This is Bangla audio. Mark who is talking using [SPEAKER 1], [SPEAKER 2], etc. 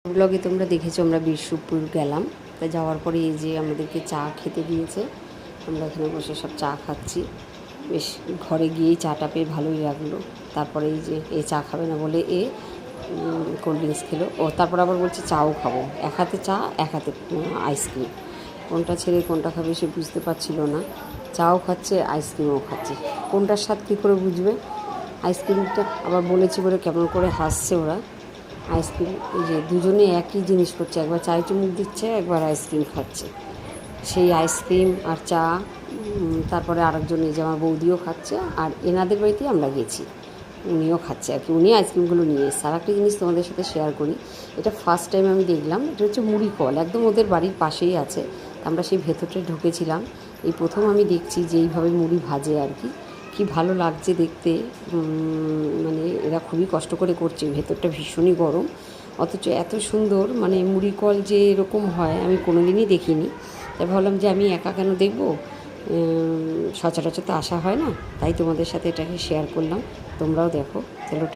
[SPEAKER 1] ব্লগে তোমরা দেখেছো আমরা বিষ্ণুপুর গেলাম। তা যাওয়ার পরে এই যে আমাদেরকে চা খেতে দিয়েছে, আমরা এখানে বসে সব চা খাচ্ছি। বেশ ঘরে গিয়েই চাটা পেয়ে ভালোই লাগলো। তারপরে এই যে চা খাবে না বলে কোল্ড ড্রিঙ্কস খেলো। তারপর আবার বলছে চাও খাবো, এক হাতে চা এক হাতে আইসক্রিম, কোনটা ছেড়ে কোনটা খাবে সে বুঝতে পারছিল না। চাও খাচ্ছে আইসক্রিমও খাচ্ছে, কোনটার স্বাদ কী করে বুঝবে। আইসক্রিমটা আবার বলেছি বলে কেমন করে হাসছে ওরা। আইসক্রিম এই যে দুজনে একই জিনিস করছে, একবার চায়ে চুমুক দিচ্ছে একবার আইসক্রিম খাচ্ছে। সেই আইসক্রিম আর চা তারপরে আরেকজন এই যে আমার বৌদিও খাচ্ছে, আর এনাদের বাড়িতেই আমরা গেছি, উনিও খাচ্ছে আর কি। উনি আইসক্রিমগুলো নিয়ে এসছে। আর একটা জিনিস তোমাদের সাথে শেয়ার করি, এটা ফার্স্ট টাইম আমি দেখলাম। এটা হচ্ছে মুড়ি কল, একদম ওদের বাড়ির পাশেই আছে। আমরা সেই ভেতরটায় ঢুকেছিলাম, এই প্রথম আমি দেখছি যে এইভাবে মুড়ি ভাজে আর কি। কী ভালো লাগছে দেখতে। মানে এরা খুবই কষ্ট করে করছে, ভেতরটা ভীষণই গরম, অথচ এত সুন্দর। মানে মুড়ি কল যে এরকম হয় আমি কোনো দিনই দেখিনি। তাই ভাবলাম যে আমি একা কেন দেখবো, সচরাচর তো আসা হয় না, তাই তোমাদের সাথে এটাকে শেয়ার করলাম। তোমরাও দেখো। চলো।